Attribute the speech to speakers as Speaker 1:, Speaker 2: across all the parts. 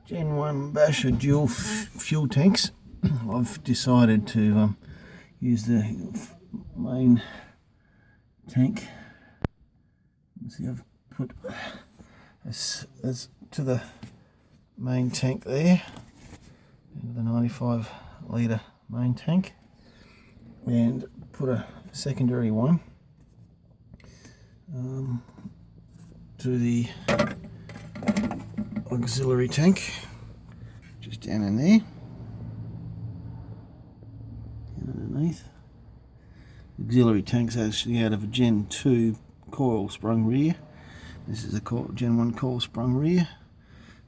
Speaker 1: Gen 1 Pajero dual fuel tanks. I've decided to use the main tank. See, I've put as to the main tank there, the 95 litre main tank, and put a secondary one to the auxiliary tank, just down in there, and underneath. The auxiliary tank's actually out of a Gen 2 coil sprung rear. This is a Gen 1 coil sprung rear,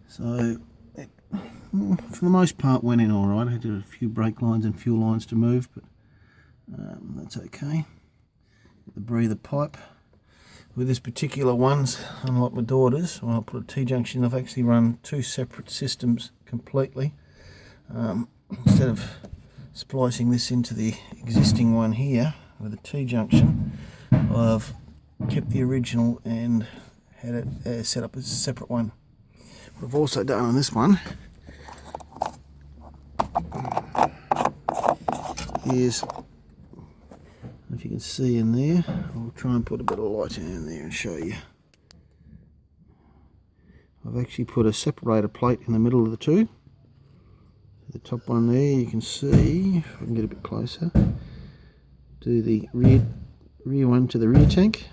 Speaker 1: so it, for the most part, went in alright. I had a few brake lines and fuel lines to move, but that's okay. The breather pipe. With this particular ones, unlike my daughter's, when I put a T-junction, I've actually run two separate systems completely. Instead of splicing this into the existing one here with a T-junction, I've kept the original and had it set up as a separate one. What I've also done on this one is, if you can see in there, I'll try and put a bit of light in there and show you. I've actually put a separator plate in the middle of the two. The top one there, you can see, if I can get a bit closer, do the rear one to the rear tank.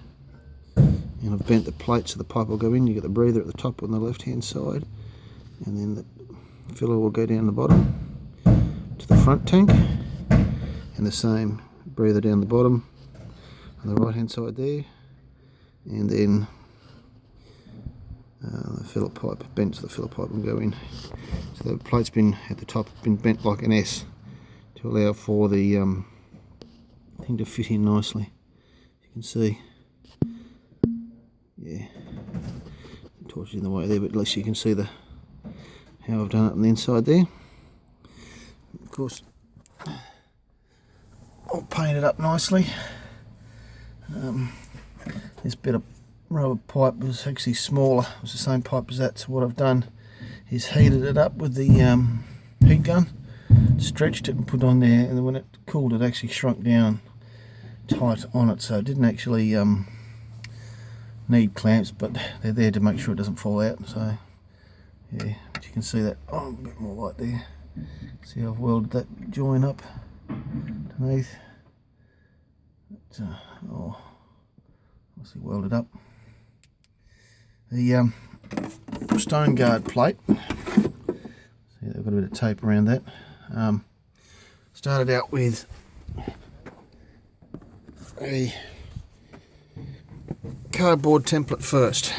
Speaker 1: And I've bent the plate so the pipe will go in. You get the breather at the top on the left hand side, and then the filler will go down the bottom to the front tank, and the same breather down the bottom on the right hand side there, and then the filler pipe, bent to the filler pipe and go in. So the plate's been at the top, been bent like an S to allow for the thing to fit in nicely. You can see, yeah, the torch is in the way there, but at least you can see how I've done it on the inside there. Of course, I'll paint it up nicely. This bit of rubber pipe was actually smaller. It was the same pipe as that, so what I've done is heated it up with the heat gun, stretched it and put it on there, and then when it cooled it actually shrunk down tight on it, so it didn't actually need clamps, but they're there to make sure it doesn't fall out. So yeah, but you can see that, a bit more light there. See, I've welded that join up underneath. Obviously welded up. The stone guard plate, see, they've got a bit of tape around that. Started out with a cardboard template first.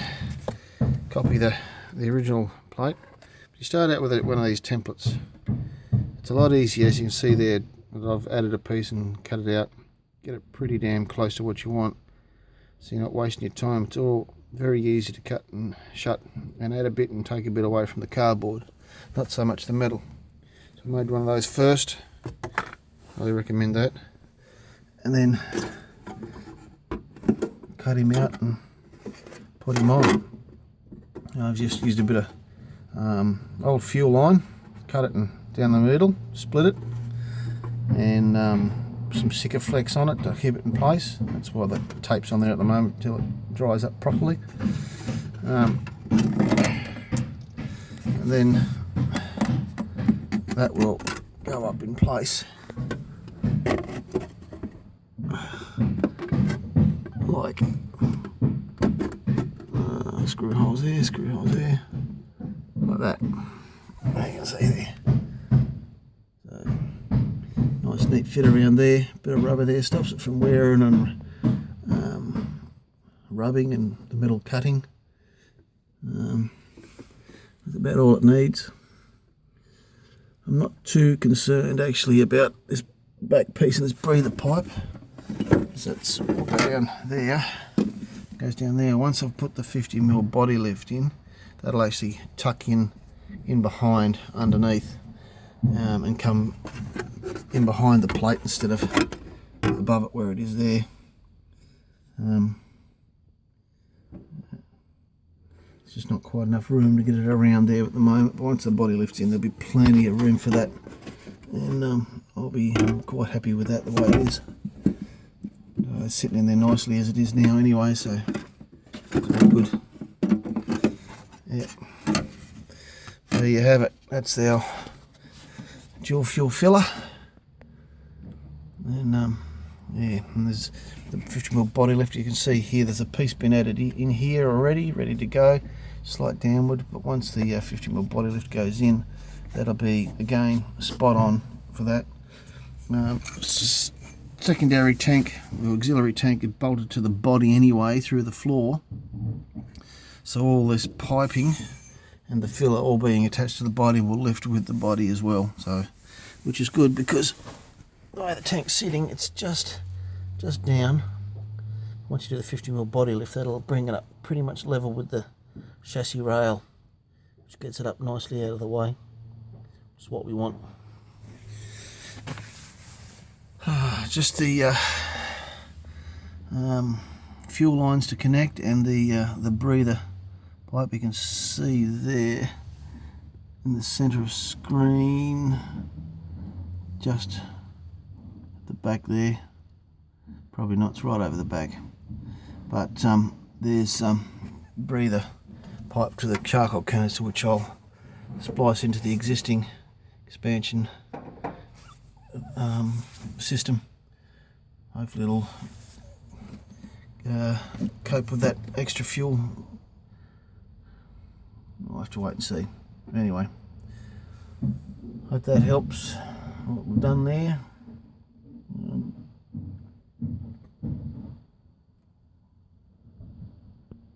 Speaker 1: Copy the original plate. You start out with one of these templates. It's a lot easier, as you can see there, that I've added a piece and cut it out. Get it pretty damn close to what you want, so you're not wasting your time. It's all very easy to cut and shut, and add a bit and take a bit away from the cardboard, not so much the metal. So I made one of those first. Highly recommend that. And then cut him out and put him on. I've just used a bit of old fuel line, cut it down the middle, split it, and some Sikaflex on it to keep it in place. That's why the tape's on there at the moment until it dries up properly. And then that will go up in place like screw holes there, like that. There you can see there. So, nice neat fit around there. Bit of rubber there stops it from wearing and rubbing and the metal cutting. That's about all it needs. I'm not too concerned actually about this back piece and this breather pipe, so it's all go down there. Goes down there. Once I've put the 50mm body lift in, that'll actually tuck in behind underneath and come in behind the plate instead of above it where it is there. There's just not quite enough room to get it around there at the moment, but once the body lifts in there'll be plenty of room for that, and I'll be quite happy with that the way it is. It's sitting in there nicely as it is now anyway, so it's all good. Yeah, there you have it. That's our dual fuel filler, and yeah, and there's the 50mm body lift. You can see here there's a piece been added in here already, ready to go. Slight downward, but once the 50mm body lift goes in, that'll be again spot on for that. Secondary tank or auxiliary tank is bolted to the body anyway through the floor, so all this piping and the filler all being attached to the body will lift with the body as well, so which is good, because the way the tank's sitting, it's just down. Once you do the 50mm body lift, that'll bring it up pretty much level with the chassis rail, which gets it up nicely out of the way. It's what we want. Just the fuel lines to connect, and the breather pipe you can see there in the center of screen, just at the back there. Probably not, it's right over the back, but there's breather pipe to the charcoal canister, which I'll splice into the existing expansion system. Hopefully it'll cope with that extra fuel. We'll have to wait and see. Anyway, hope that helps what we've done there.